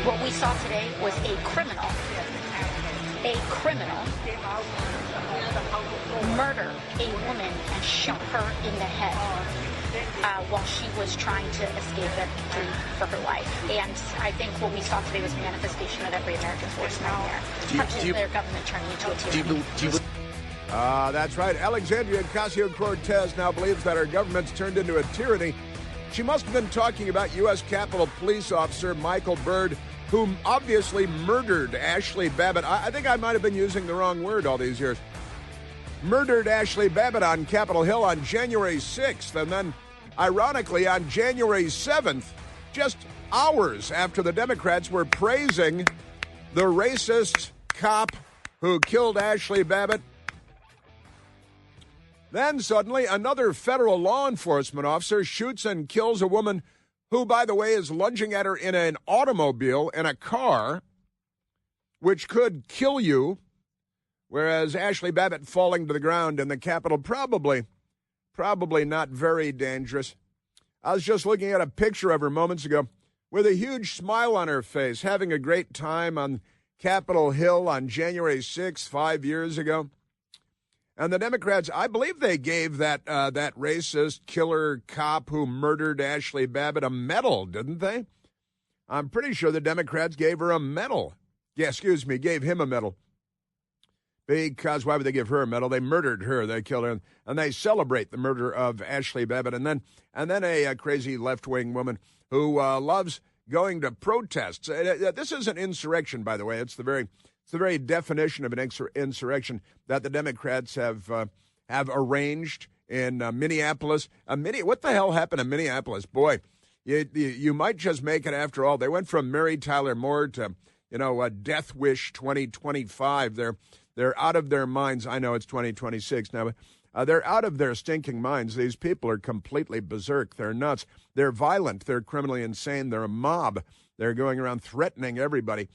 What we saw today was a criminal murder a woman and shoot her in the head while she was trying to escape and flee for her life. And I think what we saw today was a manifestation of every American force nightmare. Their government turning into a tyranny. That's right. Alexandria Ocasio-Cortez now believes that her government's turned into a tyranny. She must have been talking about U.S. Capitol Police Officer Michael Byrd, whom obviously murdered Ashley Babbitt. I think I might have been using the wrong word all these years. Murdered Ashley Babbitt on Capitol Hill on January 6th, and then, ironically, on January 7th, just hours after the Democrats were praising the racist cop who killed Ashley Babbitt. Then suddenly another federal law enforcement officer shoots and kills a woman who, by the way, is lunging at her in an automobile, in a car, which could kill you, whereas Ashley Babbitt falling to the ground in the Capitol, probably not very dangerous. I was just looking at a picture of her moments ago with a huge smile on her face, having a great time on Capitol Hill on January 6th, 5 years ago. And the Democrats, I believe they gave that racist killer cop who murdered Ashley Babbitt a medal, didn't they? I'm pretty sure the Democrats gave her a medal. Yeah, gave him a medal. Because why would they give her a medal? They murdered her. They killed her. And they celebrate the murder of Ashley Babbitt. And then a crazy left-wing woman who loves going to protests. This is an insurrection, by the way. It's the very definition of an insurrection that the Democrats have arranged in Minneapolis. What the hell happened in Minneapolis? Boy, you might just make it after all. They went from Mary Tyler Moore to, a Death Wish 2025. They're out of their minds. I know it's 2026 now, but they're out of their stinking minds. These people are completely berserk. They're nuts. They're violent. They're criminally insane. They're a mob. They're going around threatening everybody.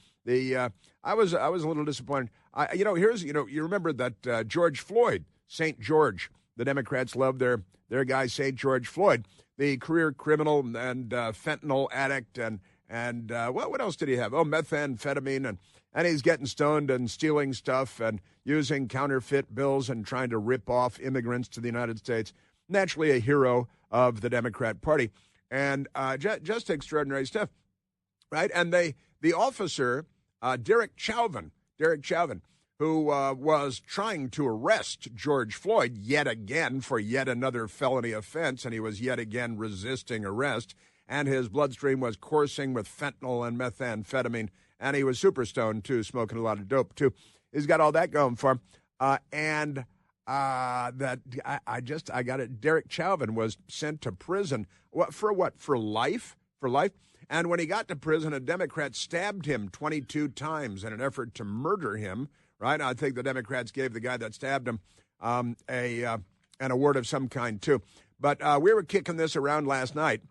I was a little disappointed. You remember that George Floyd, St. George. The Democrats love their guy St. George Floyd, the career criminal and fentanyl addict and what else did he have? Oh, methamphetamine and he's getting stoned and stealing stuff and using counterfeit bills and trying to rip off immigrants to the United States. Naturally, a hero of the Democrat Party, and just extraordinary stuff, right? And the officer. Derek Chauvin, who was trying to arrest George Floyd yet again for yet another felony offense, and he was yet again resisting arrest, and his bloodstream was coursing with fentanyl and methamphetamine, and he was super stoned, too, smoking a lot of dope, too. He's got all that going for him. I got it. Derek Chauvin was sent to prison. For what? For life? For life? And when he got to prison, a Democrat stabbed him 22 times in an effort to murder him, right? I think the Democrats gave the guy that stabbed him an award of some kind, too. But we were kicking this around last night,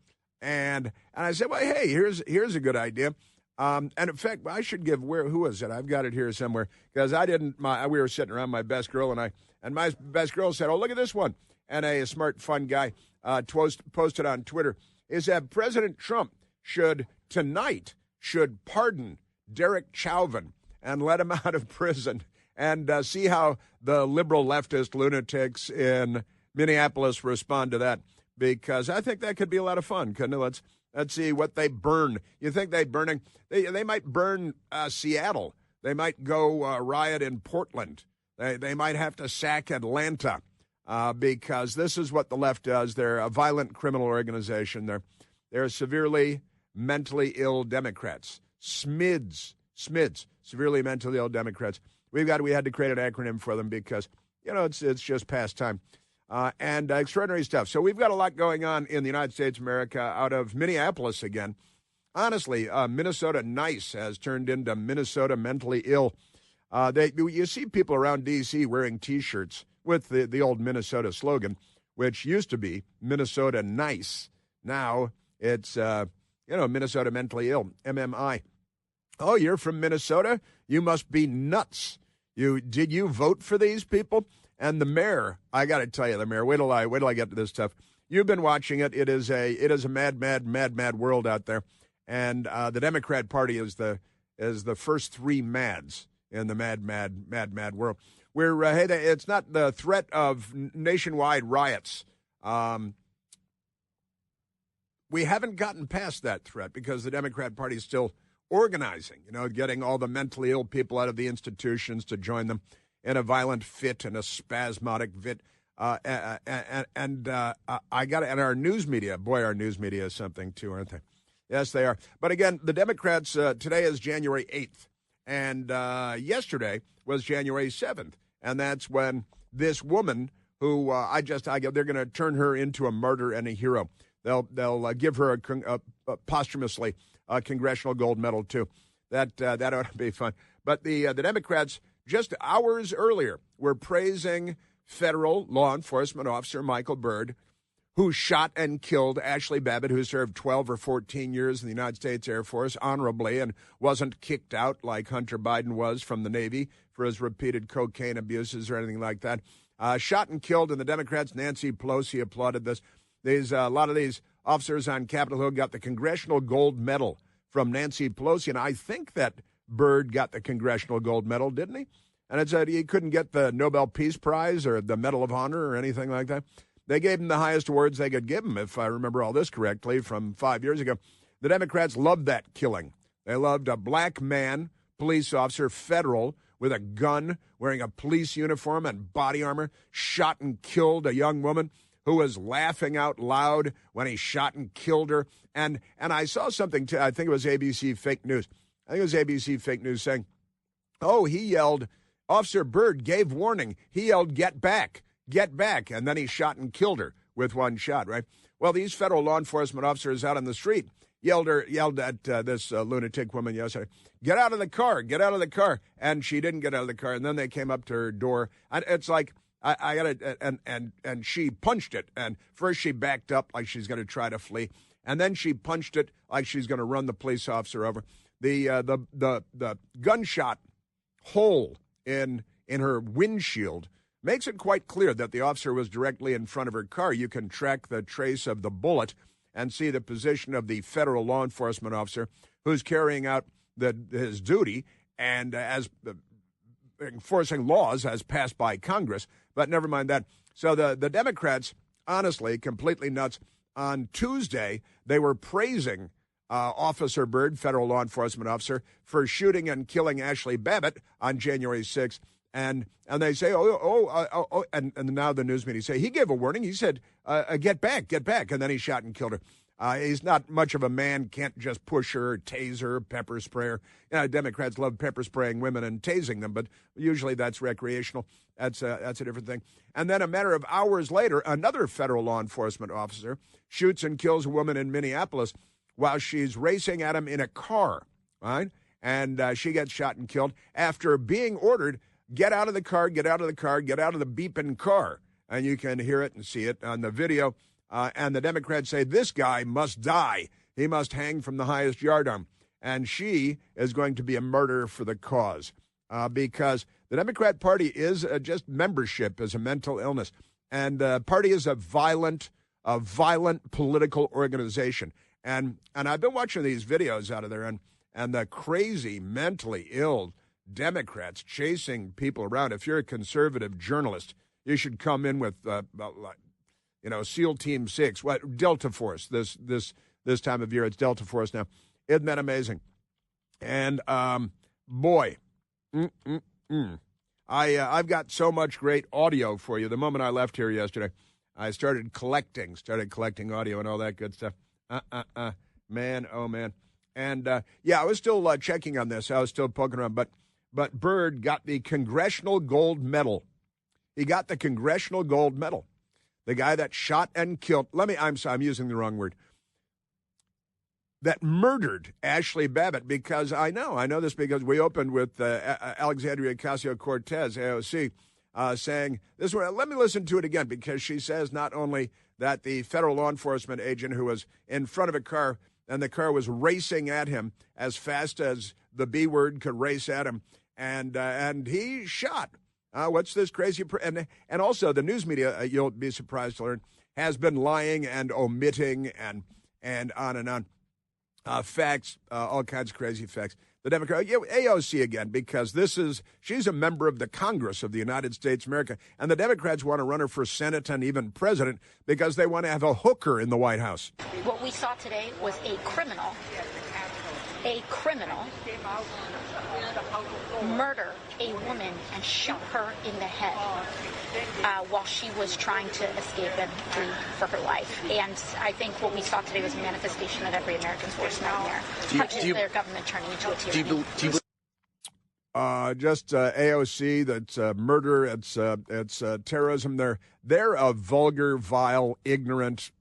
and I said, well, hey, here's a good idea. And in fact, I should give, who was it? I've got it here somewhere, because we were sitting around, my best girl and I, and my best girl said, oh, look at this one. And a smart, fun guy posted on Twitter, is that President Trump should pardon Derek Chauvin and let him out of prison and see how the liberal leftist lunatics in Minneapolis respond to that, because I think that could be a lot of fun, couldn't it? Let's see what they burn. You think they might burn Seattle. They might go riot in Portland. They might have to sack Atlanta because this is what the left does. They're a violent criminal organization. They're severely mentally ill Democrats. SMIDs, severely mentally ill Democrats. We had to create an acronym for them because, it's just past time. And extraordinary stuff. So we've got a lot going on in the United States of America out of Minneapolis again. Honestly, Minnesota nice has turned into Minnesota mentally ill. You see people around D.C. wearing T-shirts with the old Minnesota slogan, which used to be Minnesota nice. Now it's Minnesota mentally ill, MMI. Oh, you're from Minnesota? You must be nuts. Did you vote for these people? And the mayor, I got to tell you, the mayor, wait till I get to this stuff. You've been watching it. It is a mad world out there. And the Democrat Party is the first three mads in the mad world. It's not the threat of nationwide riots. We haven't gotten past that threat because the Democrat Party is still organizing, getting all the mentally ill people out of the institutions to join them in a violent fit and a spasmodic fit. And our news media, our news media is something too, aren't they? Yes, they are. But again, the Democrats, today is January 8th, and yesterday was January 7th. And that's when this woman who they're going to turn her into a martyr and a hero. They'll give her posthumously a Congressional Gold Medal, too. That ought to be fun. But the Democrats, just hours earlier, were praising federal law enforcement officer Michael Byrd, who shot and killed Ashley Babbitt, who served 12 or 14 years in the United States Air Force honorably and wasn't kicked out like Hunter Biden was from the Navy for his repeated cocaine abuses or anything like that. Shot and killed, and the Democrats, Nancy Pelosi, applauded this. A lot of these officers on Capitol Hill got the Congressional Gold Medal from Nancy Pelosi, and I think that Byrd got the Congressional Gold Medal, didn't he? And it said he couldn't get the Nobel Peace Prize or the Medal of Honor or anything like that. They gave him the highest awards they could give him, if I remember all this correctly, from 5 years ago. The Democrats loved that killing. They loved a black man, police officer, federal, with a gun, wearing a police uniform and body armor, shot and killed a young woman who was laughing out loud when he shot and killed her. And I saw something, I think it was ABC Fake News. I think it was ABC Fake News saying, he yelled, Officer Byrd gave warning. He yelled, get back, and then he shot and killed her with one shot, right? Well, these federal law enforcement officers out on the street yelled at this lunatic woman yesterday, get out of the car, and she didn't get out of the car, and then they came up to her door, and it's like, I got it, and she punched it, and first she backed up like she's going to try to flee, and then she punched it like she's going to run the police officer over. The gunshot hole in her windshield makes it quite clear that the officer was directly in front of her car. You can track the trace of the bullet and see the position of the federal law enforcement officer who's carrying out his duty and as enforcing laws as passed by Congress. But never mind that. So the Democrats, honestly, completely nuts. On Tuesday, they were praising Officer Byrd, federal law enforcement officer, for shooting and killing Ashley Babbitt on January 6th. And they say, and now the news media say, he gave a warning. He said, get back. And then he shot and killed her. He's not much of a man, can't just push her, tase her, pepper spray her. Democrats love pepper spraying women and tasing them, but usually that's recreational. That's a different thing. And then a matter of hours later, another federal law enforcement officer shoots and kills a woman in Minneapolis while she's racing at him in a car, right? And she gets shot and killed after being ordered, get out of the car, get out of the beeping car. And you can hear it and see it on the video. And the Democrats say, this guy must die. He must hang from the highest yardarm. And she is going to be a martyr for the cause because the Democrat Party is just membership is a mental illness. And the party is a violent political organization. And I've been watching these videos out of there and the crazy, mentally ill Democrats chasing people around. If you're a conservative journalist, you should come in with, SEAL Team 6, Delta Force. This time of year, it's Delta Force now. Isn't that amazing? And boy, I've got so much great audio for you. The moment I left here yesterday, I started collecting audio and all that good stuff. Man, oh man. And I was still checking on this. I was still poking around, but Byrd got the Congressional Gold Medal. He got the Congressional Gold Medal. The guy that shot and killed, I'm using the wrong word, that murdered Ashley Babbitt, because I know this because we opened with Alexandria Ocasio-Cortez, AOC, saying this. Let me listen to it again, because she says not only that the federal law enforcement agent who was in front of a car and the car was racing at him as fast as the B word could race at him, and he shot. What's this crazy? And also the news media, you'll be surprised to learn, has been lying and omitting and on and on. facts, all kinds of crazy facts. The Democrat, AOC again, because she's a member of the Congress of the United States of America, and the Democrats want to run her for Senate and even president because they want to have a hooker in the White House. What we saw today was a criminal murder a woman and shoot her in the head while she was trying to escape and flee for her life. And I think what we saw today was a manifestation of every American's worst nightmare, which is their government turning into a tyranny. Just AOC, that's murder, it's terrorism. They're a vulgar, vile, ignorant,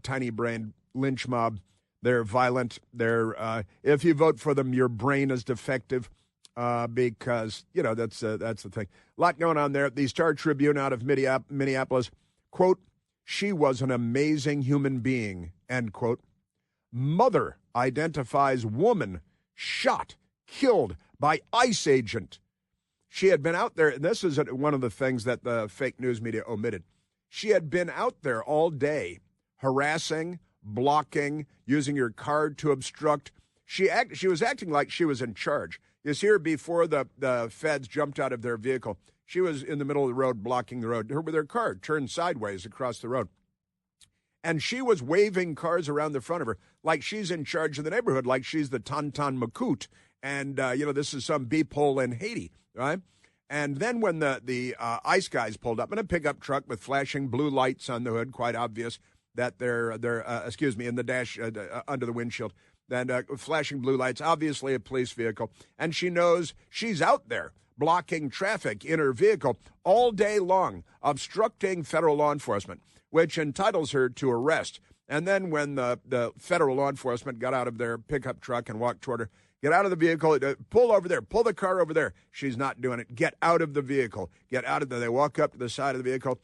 tiny-brained lynch mob. They're violent. If you vote for them, your brain is defective. Because, that's the thing. A lot going on there. The Star Tribune out of Minneapolis, quote, "She was an amazing human being," end quote. Mother identifies woman shot, killed by ICE agent. She had been out there, and this is one of the things that the fake news media omitted. She had been out there all day harassing, blocking, using her card to obstruct. She was acting like she was in charge. You see her before the feds jumped out of their vehicle. She was in the middle of the road, blocking the road. Her with her car turned sideways across the road. And she was waving cars around the front of her like she's in charge of the neighborhood, like she's the Tonton Macoute. And, this is some beep hole in Haiti, right? And then when the ICE guys pulled up in a pickup truck with flashing blue lights on the hood, quite obvious that they're in the dash under the windshield, then flashing blue lights, obviously a police vehicle. And she knows she's out there blocking traffic in her vehicle all day long, obstructing federal law enforcement, which entitles her to arrest. And then when the federal law enforcement got out of their pickup truck and walked toward her, get out of the vehicle, pull over there, pull the car over there. She's not doing it. Get out of the vehicle. Get out of there. They walk up to the side of the vehicle.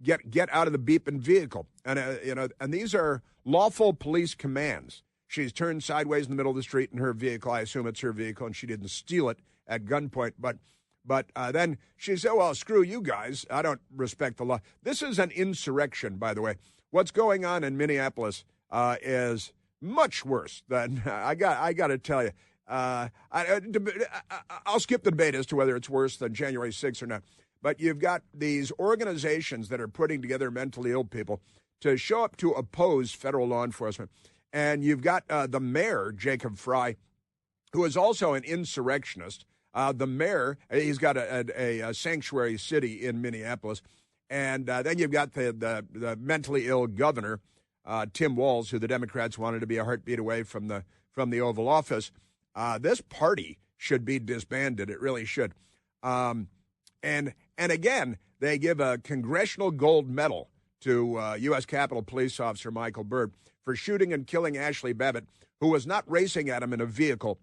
Get out of the beeping vehicle. And, and these are lawful police commands. She's turned sideways in the middle of the street in her vehicle. I assume it's her vehicle, and she didn't steal it at gunpoint. But then she said, well, screw you guys. I don't respect the law. This is an insurrection, by the way. What's going on in Minneapolis is much worse than, I got to tell you. I'll skip the debate as to whether it's worse than January 6th or not. But you've got these organizations that are putting together mentally ill people to show up to oppose federal law enforcement. And you've got the mayor, Jacob Fry, who is also an insurrectionist. The mayor, he's got a sanctuary city in Minneapolis. And then you've got the mentally ill governor, Tim Walz, who the Democrats wanted to be a heartbeat away from the Oval Office. This party should be disbanded. It really should. And again, they give a congressional gold medal to U.S. Capitol Police Officer Michael Byrd for shooting and killing Ashley Babbitt, who was not racing at him in a vehicle.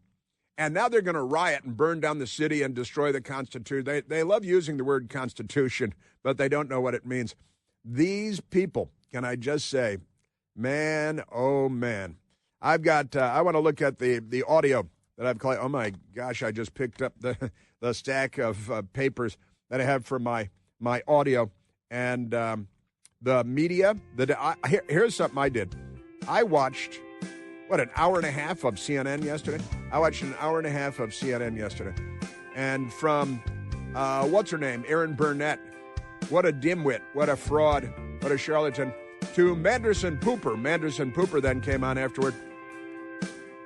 And now they're going to riot and burn down the city and destroy the Constitution. They love using the word Constitution, but they don't know what it means. These people, can I just say, man, oh, man. I want to look at the audio that I've collected. Oh, my gosh, I just picked up the stack of papers that I have for my audio. And the media, here's something I did. I watched, an hour and a half of CNN yesterday? I watched an hour and a half of CNN yesterday. And from, what's her name, Erin Burnett, what a dimwit, what a fraud, what a charlatan, to Manderson Pooper. Manderson Pooper then came on afterward.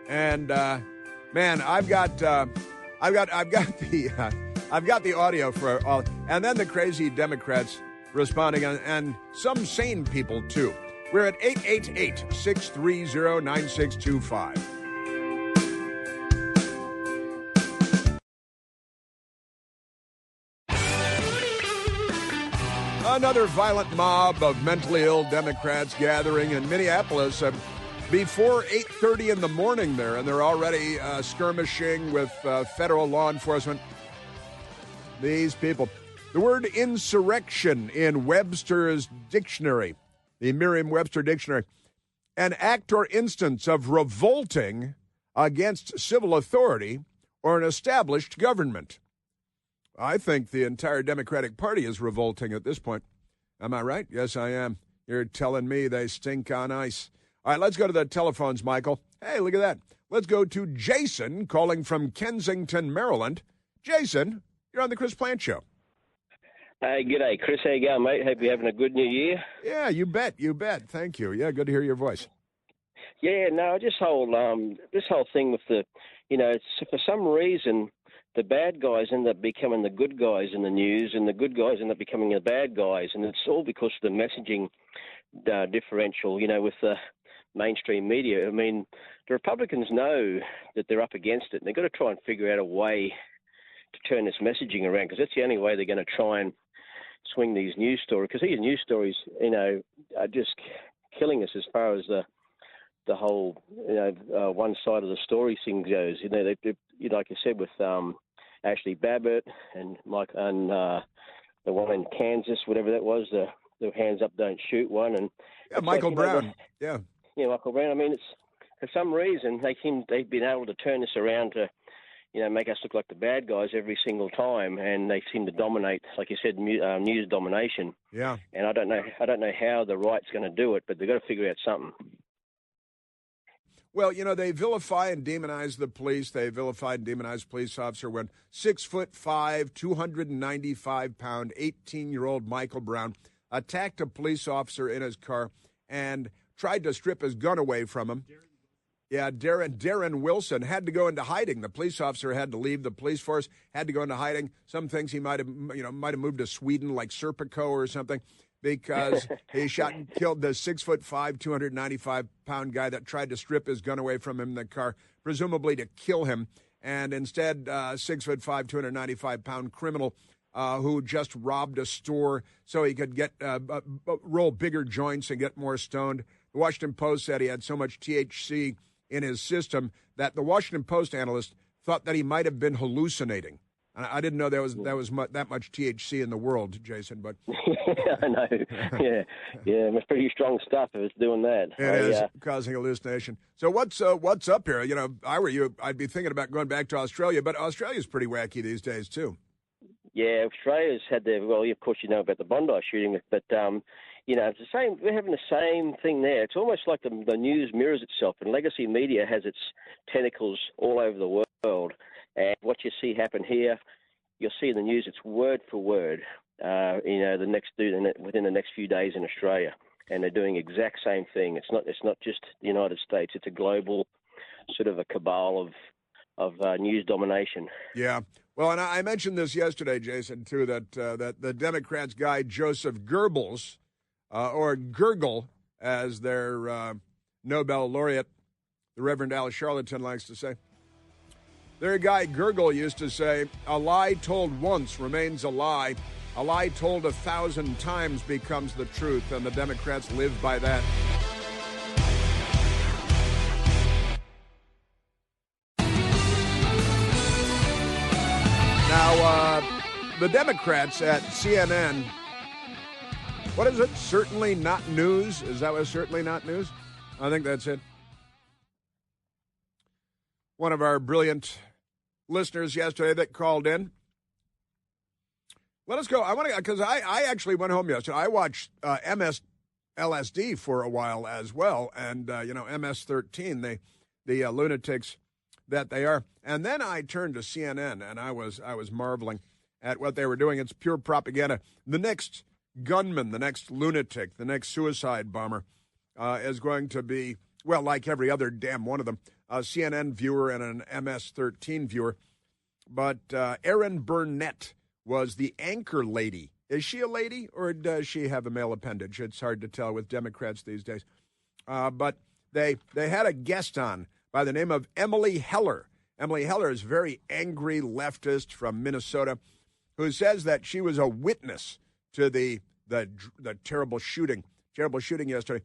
And, man, I've got the audio for all, and then the crazy Democrats responding, and some sane people, too. We're at 888-630-9625. Another violent mob of mentally ill Democrats gathering in Minneapolis before 8:30 in the morning there, and they're already skirmishing with federal law enforcement. These people. The word insurrection in Webster's dictionary, the Merriam-Webster dictionary, an act or instance of revolting against civil authority or an established government. I think the entire Democratic Party is revolting at this point. Am I right? Yes, I am. You're telling me they stink on ice. All right, let's go to the telephones, Michael. Hey, look at that. Let's go to Jason calling from Kensington, Maryland. Jason, you're on the Chris Plant Show. Hey, g'day, Chris. How you going, mate? Hope you're having a good new year. Yeah, you bet. Thank you. Yeah, good to hear your voice. Yeah, no, this whole thing with the, for some reason, the bad guys end up becoming the good guys in the news, and the good guys end up becoming the bad guys, and it's all because of the messaging differential, with the mainstream media. I mean, the Republicans know that they're up against it, and they've got to try and figure out a way to turn this messaging around, because that's the only way they're going to try and swing these news stories, because these news stories, are just killing us as far as the whole, one side of the story thing goes. They like you said, with Ashley Babbitt and Mike and the one in Kansas, whatever that was, the hands up, don't shoot one, and Michael Brown, Michael Brown. I mean, it's for some reason they've been able to turn this around to, make us look like the bad guys every single time, and they seem to dominate, like you said, news domination. Yeah. And I don't know how the right's going to do it, but they've got to figure out something. Well, they vilify and demonize the police. They vilify and demonize police officer when 6'5", 295-pound, 18-year-old Michael Brown attacked a police officer in his car and tried to strip his gun away from him. Yeah, Darren Wilson had to go into hiding. The police officer had to leave the police force, had to go into hiding. Some things he might have moved to Sweden, like Serpico or something, because he shot and killed the 6'5", 295-pound guy that tried to strip his gun away from him in the car, presumably to kill him. And instead, 6'5", 295-pound criminal who just robbed a store so he could get roll bigger joints and get more stoned. The Washington Post said he had so much THC in his system that the Washington Post analyst thought that he might have been hallucinating. And I didn't know that was that much THC in the world, Jason. But I know, yeah, it's pretty strong stuff if it's doing that. It is causing hallucination. So what's up here? If I were you, I'd be thinking about going back to Australia. But Australia's pretty wacky these days too. Yeah, Australia's had their, of course you know about the Bondi shooting, but it's the same. We're having the same thing there. It's almost like the news mirrors itself, and legacy media has its tentacles all over the world. And what you see happen here, you'll see in the news. It's word for word. Within the next few days in Australia, and they're doing exact same thing. It's not just the United States. It's a global sort of a cabal of news domination. Yeah. Well, and I mentioned this yesterday, Jason, too, that the Democrats' guy Joseph Goebbels, or Gurgle, as their Nobel laureate, the Reverend Al Sharpton, likes to say. Their guy Gurgle used to say, "A lie told once remains a lie. A lie told 1,000 times becomes the truth," and the Democrats live by that. Now, the Democrats at CNN, what is it? Certainly not news? Is that what certainly not news? I think that's it. One of our brilliant listeners yesterday that called in. Let us go. I want to, because I actually went home yesterday. I watched LSD for a while as well, and MS-13, the lunatics that they are. And then I turned to CNN, and I was marveling at what they were doing. It's pure propaganda. The next gunman, the next lunatic, the next suicide bomber is going to be, well, like every other damn one of them, a CNN viewer and an MS-13 viewer. But Erin Burnett was the anchor lady. Is she a lady, or does she have a male appendage? It's hard to tell with Democrats these days. But they had a guest on by the name of Emily Heller. Emily Heller is a very angry leftist from Minnesota who says that she was a witness to the terrible shooting yesterday.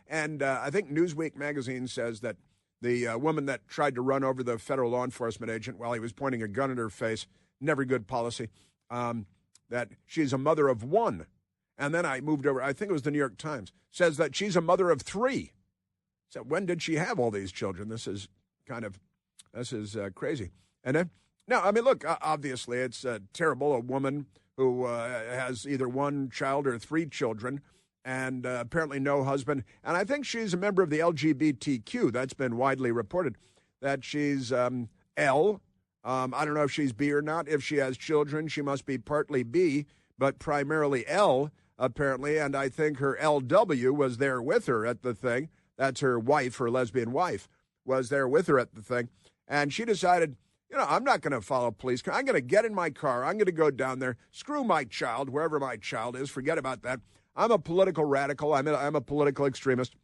And I think Newsweek magazine says that the woman that tried to run over the federal law enforcement agent while he was pointing a gun at her face, never good policy, that she's a mother of one. And then I moved over, I think it was the New York Times, says that she's a mother of three. So when did she have all these children? This is crazy. And then, no, I mean, look, obviously it's terrible. A woman who has either one child or three children and apparently no husband. And I think she's a member of the LGBTQ. That's been widely reported, that she's L. I don't know if she's B or not. If she has children, she must be partly B, but primarily L, apparently. And I think her LW was there with her at the thing. That's her wife, her lesbian wife, was there with her at the thing. And she decided, I'm not going to follow police. I'm going to get in my car. I'm going to go down there, screw my child, wherever my child is. Forget about that. I'm a political radical. I'm a political extremist.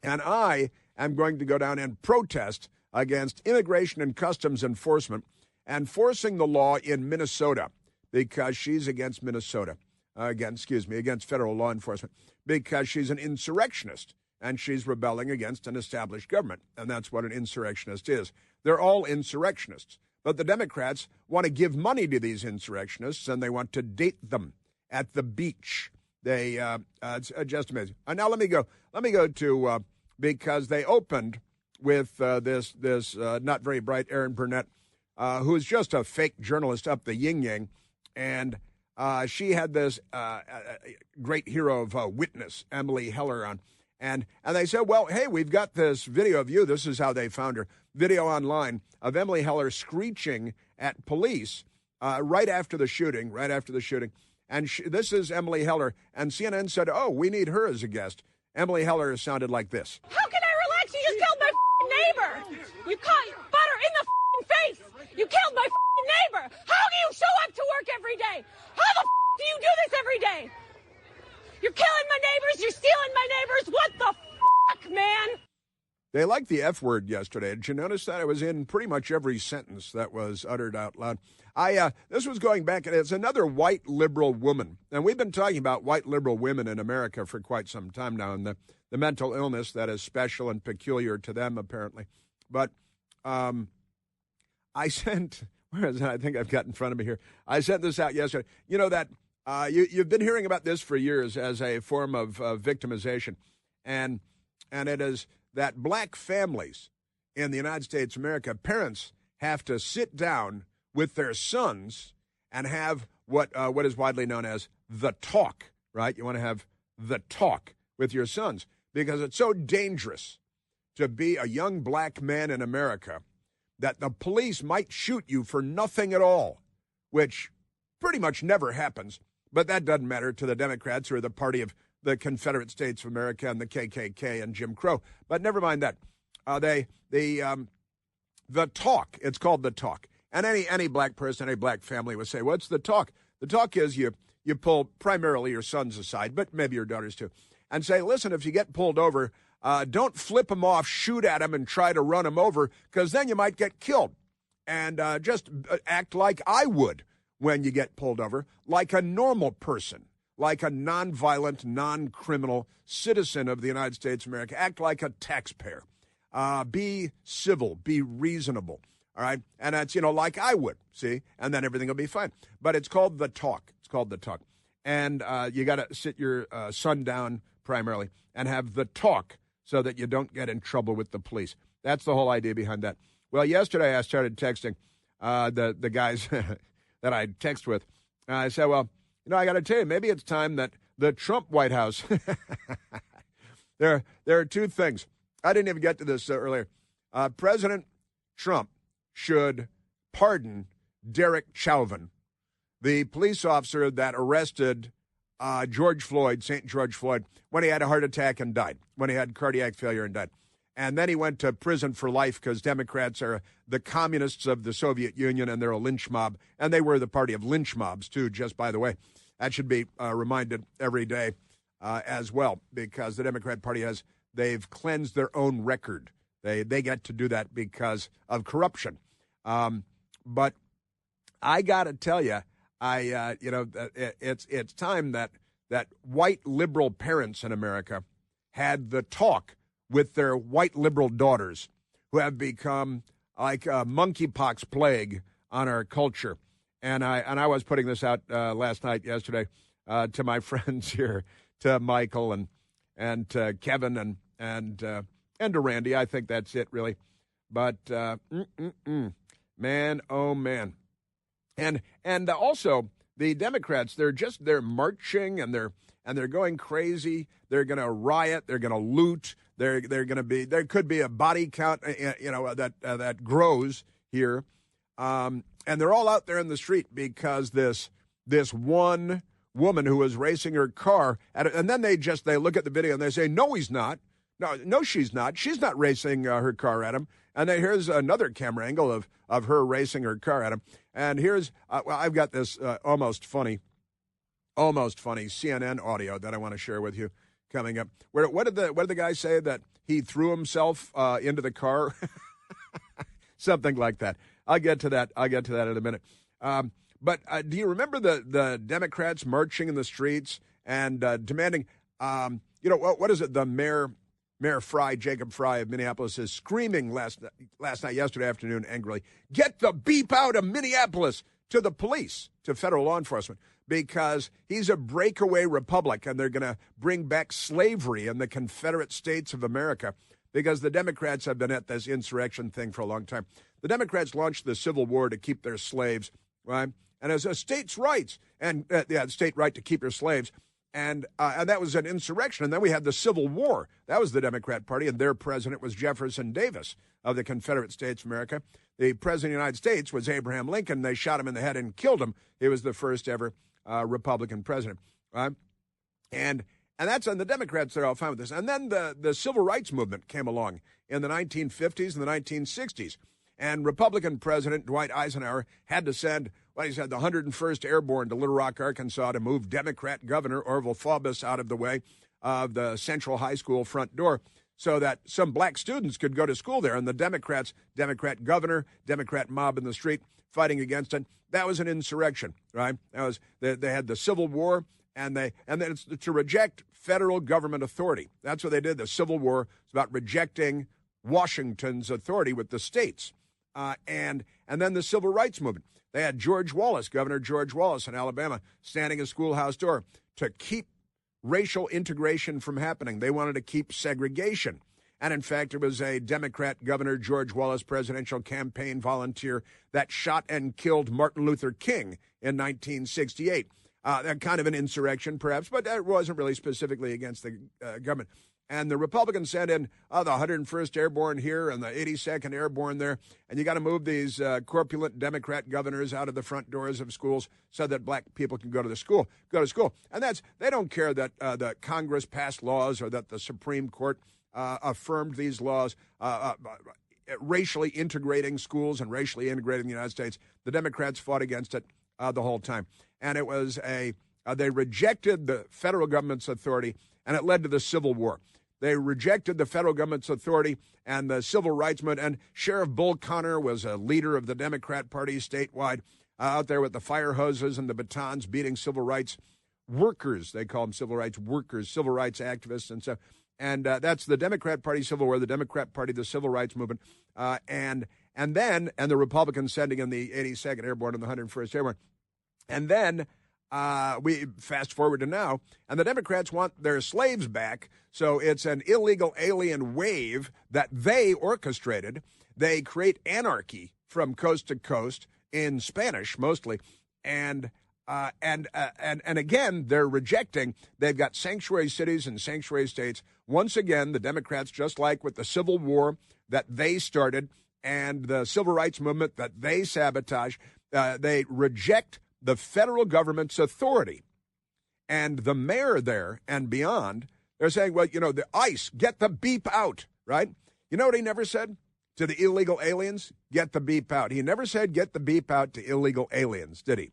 And I am going to go down and protest against Immigration and Customs Enforcement and forcing the law in Minnesota, because she's against Minnesota, against federal law enforcement, because she's an insurrectionist and she's rebelling against an established government. And that's what an insurrectionist is. They're all insurrectionists. But the Democrats want to give money to these insurrectionists, and they want to date them at the beach. It's just amazing. Now let me go to because they opened with this not very bright Aaron Burnett, who's just a fake journalist up the yin-yang, and she had this great hero of witness, Emily Heller, on, and they said, well, hey, we've got this video of you. This is how they found her. Video online of Emily Heller screeching at police right after the shooting. And this is Emily Heller, and CNN said, oh, we need her as a guest. Emily Heller sounded like this. How can I relax? You just killed my neighbor. You caught butter in the face. You killed my neighbor. How do you show up to work every day? How the do you do this every day? You're killing my neighbors. You're stealing my neighbors. What the man? They liked the F word yesterday. Did you notice that? It was in pretty much every sentence that was uttered out loud. This was going back, and it's another white liberal woman. And we've been talking about white liberal women in America for quite some time now, and the mental illness that is special and peculiar to them, apparently. But I sent, where is it? I think I've got in front of me here. I sent this out yesterday. You know that you've been hearing about this for years as a form of victimization. And it is that black families in the United States of America, parents have to sit down with their sons and have what is widely known as the talk, right? You want to have the talk with your sons because it's so dangerous to be a young black man in America that the police might shoot you for nothing at all, which pretty much never happens. But that doesn't matter to the Democrats, who are the party of the Confederate States of America and the KKK and Jim Crow. But never mind that. The talk, it's called the talk. And any black person, any black family would say, what's the talk? The talk is you pull primarily your sons aside, but maybe your daughters too, and say, listen, if you get pulled over, don't flip them off, shoot at them, and try to run them over, because then you might get killed. And just act like I would when you get pulled over, like a normal person, like a nonviolent, non-criminal citizen of the United States of America. Act like a taxpayer. Be civil, be reasonable. All right. And that's, like I would, see, and then everything will be fine. But it's called the talk. It's called the talk. And you got to sit your son down primarily and have the talk so that you don't get in trouble with the police. That's the whole idea behind that. Well, yesterday I started texting the guys that I text with. I said, well, I got to tell you, maybe it's time that the Trump White House, there are two things. I didn't even get to this earlier. President Trump should pardon Derek Chauvin, the police officer that arrested George Floyd, St. George Floyd, when he had a heart attack and died, when he had cardiac failure and died. And then he went to prison for life because Democrats are the communists of the Soviet Union and they're a lynch mob. And they were the party of lynch mobs, too, just by the way. That should be reminded every day as well, because the Democrat Party they've cleansed their own record. They get to do that because of corruption. But I got to tell you, it's time that white liberal parents in America had the talk with their white liberal daughters, who have become like a monkeypox plague on our culture. And I was putting this out yesterday, to my friends here, to Michael and to Kevin and to Randy. I think that's it, really. But man, oh man, and also the Democrats, they're marching and and they're going crazy. They're going to riot. They're going to loot. There could be a body count, that grows here, and they're all out there in the street because this one woman who was racing her car, and then they look at the video and they say, no, he's not. No, she's not. She's not racing her car at him. And then here's another camera angle of her racing her car at him. And here's I've got this almost funny CNN audio that I want to share with you coming up. What did the guy say, that he threw himself into the car? Something like that. I'll get to that in a minute. But do you remember the Democrats marching in the streets and demanding, what is it? The Mayor Fry, Jacob Fry of Minneapolis, is screaming yesterday afternoon angrily, get the beep out of Minneapolis, to the police, to federal law enforcement, because he's a breakaway republic and they're going to bring back slavery in the Confederate States of America, because the Democrats have been at this insurrection thing for a long time. The Democrats launched the Civil War to keep their slaves, right? And as a states' rights, and the state right to keep your slaves, and that was an insurrection. And then we had the Civil War. That was the Democrat Party, and their president was Jefferson Davis of the Confederate States of America. The president of the United States was Abraham Lincoln. They shot him in the head and killed him. He was the first ever Republican president. And that's on the Democrats. They're all fine with this. And then the Civil Rights Movement came along in the 1950s and the 1960s. And Republican President Dwight Eisenhower had to send, he said, the 101st Airborne to Little Rock, Arkansas, to move Democrat Governor Orville Faubus out of the way of the Central High School front door so that some black students could go to school there. And the Democrat governor, Democrat mob in the street fighting against it. That was an insurrection, right? That was they had the Civil War, and then it's to reject federal government authority. That's what they did. The Civil War is about rejecting Washington's authority with the states. And then the Civil Rights Movement. They had Governor George Wallace in Alabama, standing at a schoolhouse door to keep racial integration from happening. They wanted to keep segregation. And in fact, it was a Democrat Governor George Wallace presidential campaign volunteer that shot and killed Martin Luther King in 1968. Kind of an insurrection, perhaps, but that wasn't really specifically against the government. And the Republicans sent in the 101st Airborne here and the 82nd Airborne there. And you got to move these corpulent Democrat governors out of the front doors of schools so that black people can go to school. And they don't care that the Congress passed laws or that the Supreme Court affirmed these laws, racially integrating schools and racially integrating the United States. The Democrats fought against it the whole time. And it was they rejected the federal government's authority, and it led to the Civil War. They rejected the federal government's authority and the civil rights movement. And Sheriff Bull Connor was a leader of the Democrat Party statewide, out there with the fire hoses and the batons beating civil rights workers. They call them civil rights workers, civil rights activists and stuff. And that's the Democrat Party Civil War, the Democrat Party, the Civil Rights Movement. And the Republicans sending in the 82nd Airborne and the 101st Airborne. And then we fast forward to now, and the Democrats want their slaves back, so it's an illegal alien wave that they orchestrated. They create anarchy from coast to coast in Spanish mostly, and again they're rejecting. They've got sanctuary cities and sanctuary states. Once again, the Democrats, just like with the Civil War that they started and the Civil Rights Movement that they sabotage, they reject the federal government's authority. And the mayor there and beyond, they're saying, well, the ICE, get the beep out, right? You know what he never said to the illegal aliens? Get the beep out. He never said get the beep out to illegal aliens, did he?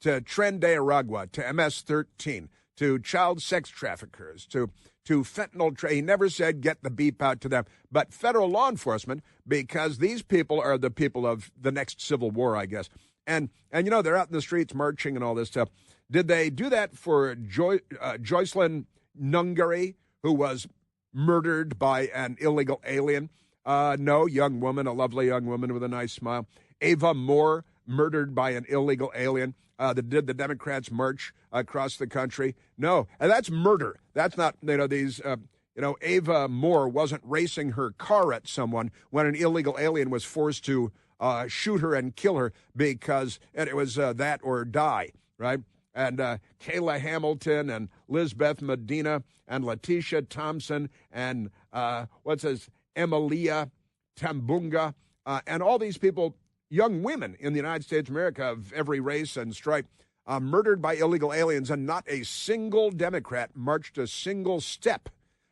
To Tren de Aragua, to MS-13, to child sex traffickers, to fentanyl. He never said get the beep out to them. But federal law enforcement, because these people are the people of the next Civil War, I guess. And they're out in the streets marching and all this stuff. Did they do that for Joycelyn Nungary, who was murdered by an illegal alien? No, young woman, a lovely young woman with a nice smile. Ava Moore, murdered by an illegal alien. Did the Democrats march across the country? No, and that's murder. That's not, Ava Moore wasn't racing her car at someone when an illegal alien was forced to shoot her and kill her because it was that or die, right? and Kayla Hamilton and Lisbeth Medina and Letitia Thompson and Emilia Tambunga and all these people, young women in the United States of America of every race and stripe, murdered by illegal aliens, and not a single Democrat marched a single step.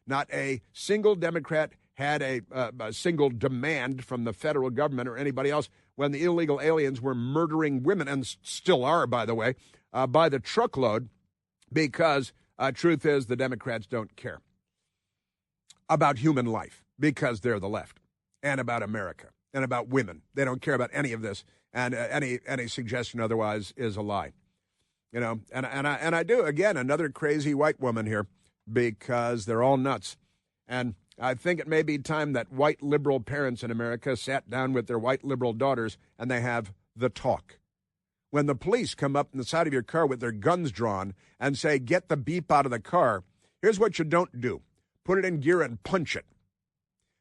Not a single Democrat had a single demand from the federal government or anybody else when the illegal aliens were murdering women, and still are, by the way, by the truckload, because truth is the Democrats don't care about human life because they're the left, and about America, and about women. They don't care about any of this, and any suggestion otherwise is a lie. You know, and I do, again, another crazy white woman here, because they're all nuts. And I think it may be time that white liberal parents in America sat down with their white liberal daughters and they have the talk. When the police come up in the side of your car with their guns drawn and say, get the beep out of the car, here's what you don't do. Put it in gear and punch it.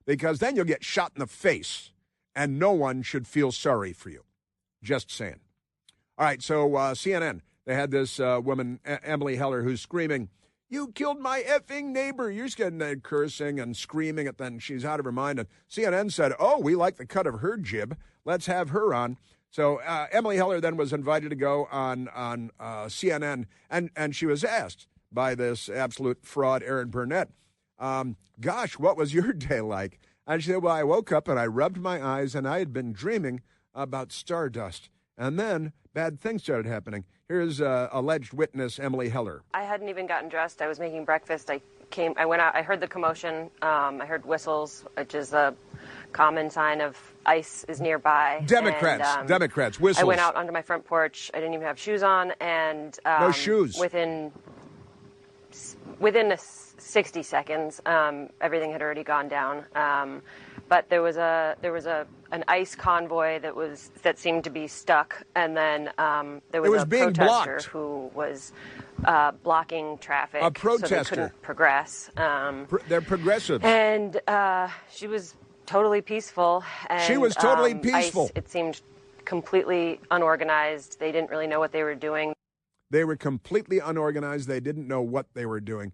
Because then you'll get shot in the face, and no one should feel sorry for you. Just saying. All right, so CNN, they had this woman, Emily Heller, who's screaming, "You killed my effing neighbor." You're just getting cursing and screaming, and then she's out of her mind. And CNN said, "Oh, we like the cut of her jib. Let's have her on." So Emily Heller then was invited to go on CNN, and she was asked by this absolute fraud, Aaron Burnett, gosh, what was your day like? And she said, well, I woke up and I rubbed my eyes and I had been dreaming about stardust. And then bad things started happening. Here's alleged witness Emily Heller. I hadn't even gotten dressed. I was making breakfast. I went out. I heard the commotion. I heard whistles, which is a common sign of ICE is nearby. Democrats, whistles. I went out onto my front porch. I didn't even have shoes on, and no shoes. Within 60 seconds, everything had already gone down. But there was an ICE convoy that seemed to be stuck, and then there was a protester blocked. who was blocking traffic. A protester. So they couldn't progress. They're progressives. And she was totally peaceful. And, she was totally peaceful. ICE, it seemed completely unorganized. They didn't really know what they were doing. They were completely unorganized. They didn't know what they were doing.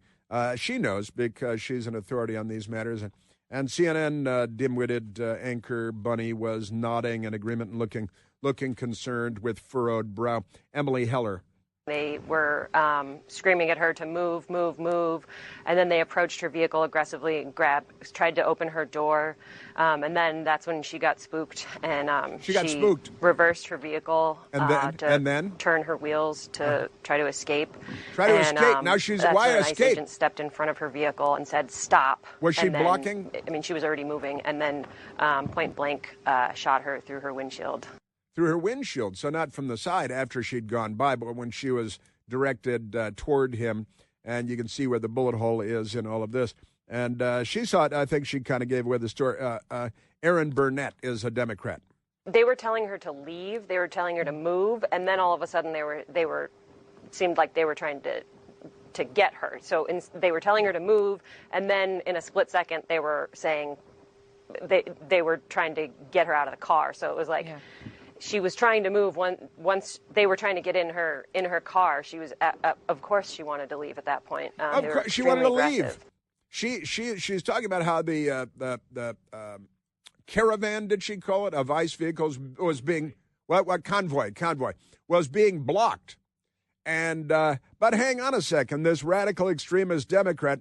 She knows because she's an authority on these matters. And CNN dim-witted anchor Bunny was nodding in agreement and looking concerned with furrowed brow. Emily Heller. They were screaming at her to move, and then they approached her vehicle aggressively and tried to open her door, and then that's when she got spooked, and she reversed her vehicle and then turned her wheels to try to escape. Now why an escape? ICE agent stepped in front of her vehicle and said, "Stop." Was she blocking? I mean, she was already moving, and then point blank shot her through her windshield. Through her windshield, so not from the side after she'd gone by, but when she was directed toward him, and you can see where the bullet hole is in all of this. And she saw it. I think she kind of gave away the story. Aaron Burnett is a Democrat. They were telling her to leave. They were telling her to move, and then all of a sudden seemed like they were trying to get her. So they were telling her to move, and then in a split second they were saying they were trying to get her out of the car. So it was like. Yeah. She was trying to move once they were trying to get in her car. She was, of course, she wanted to leave at that point. Of course, she wanted to leave. She's talking about how the caravan, did she call it, of ICE vehicles was being convoy was being blocked. And but hang on a second, this radical extremist Democrat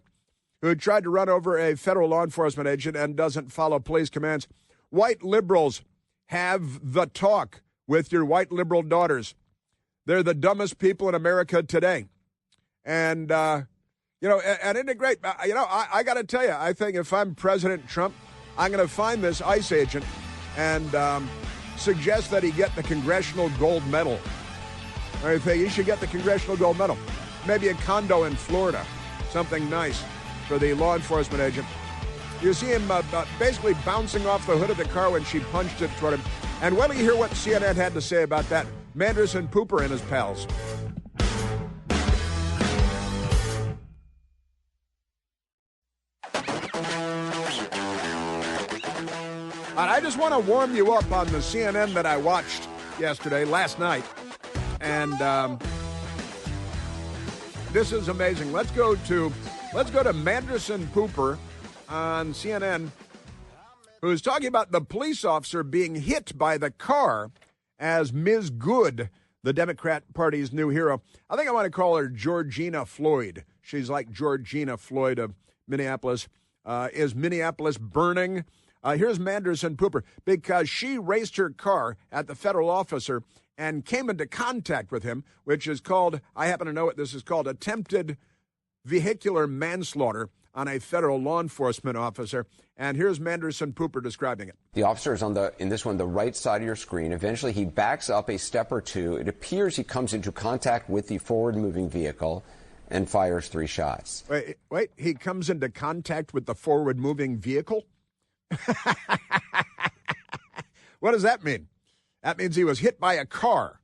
who tried to run over a federal law enforcement agent and doesn't follow police commands. White liberals. Have the talk with your white liberal daughters. They're the dumbest people in America today. And, and isn't it great? I got to tell you, I think if I'm President Trump, I'm going to find this ICE agent and suggest that he get the Congressional Gold Medal. I think he should get the Congressional Gold Medal. Maybe a condo in Florida, something nice for the law enforcement agent. You see him basically bouncing off the hood of the car when she punched it toward him. And wait till you hear what CNN had to say about that. Manderson Pooper and his pals. And I just want to warm you up on the CNN that I watched last night. And This is amazing. Let's go to Manderson Pooper on CNN, who's talking about the police officer being hit by the car as Ms. Good, the Democrat Party's new hero. I think I want to call her Georgina Floyd. She's like Georgina Floyd of Minneapolis. Is Minneapolis burning? Here's Manderson Pooper, because she raced her car at the federal officer and came into contact with him, which is called, I happen to know what this is called, attempted vehicular manslaughter on a federal law enforcement officer. And here's Manderson Pooper describing it. The officer is in this one, the right side of your screen. Eventually, he backs up a step or two. It appears he comes into contact with the forward-moving vehicle and fires 3 shots. Wait, he comes into contact with the forward-moving vehicle? What does that mean? That means he was hit by a car.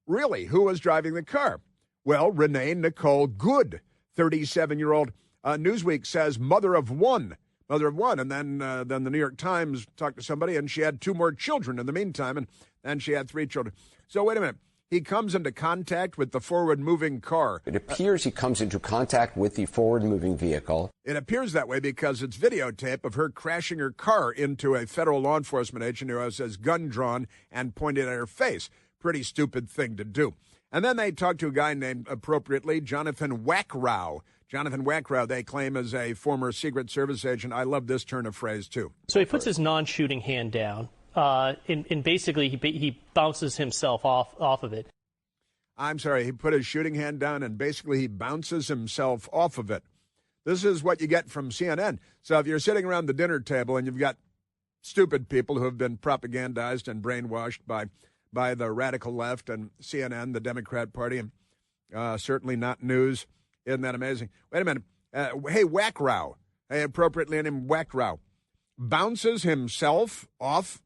Really? Who was driving the car? Well, Renee Nicole Good, 37-year-old. Newsweek says mother of one. And then the New York Times talked to somebody, and she had 2 more children in the meantime, and then she had 3 children. So wait a minute. He comes into contact with the forward-moving car. It appears he comes into contact with the forward-moving vehicle. It appears that way because it's videotape of her crashing her car into a federal law enforcement agent who has his gun drawn and pointed at her face. Pretty stupid thing to do. And then they talked to a guy named, appropriately, Jonathan Wackrow. Jonathan Wackrow, they claim, is a former Secret Service agent. I love this turn of phrase, too. So he puts his non-shooting hand down. And basically, he bounces himself off of it. I'm sorry, he put his shooting hand down, and basically he bounces himself off of it. This is what you get from CNN. So if you're sitting around the dinner table and you've got stupid people who have been propagandized and brainwashed by the radical left and CNN, the Democrat Party, and certainly not news, isn't that amazing? Wait a minute. Hey, Wackrow, appropriately named Wackrow, bounces himself off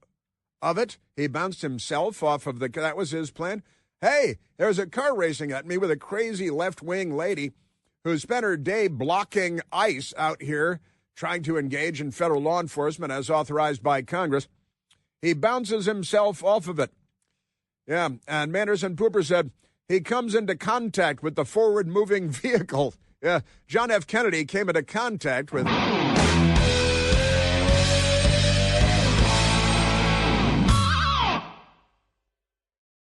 of it. He bounced himself off of that was his plan. Hey, there's a car racing at me with a crazy left-wing lady who spent her day blocking ICE out here trying to engage in federal law enforcement as authorized by Congress. He bounces himself off of it. Yeah, and Manderson Pooper said he comes into contact with the forward-moving vehicle. Yeah, John F. Kennedy came into contact with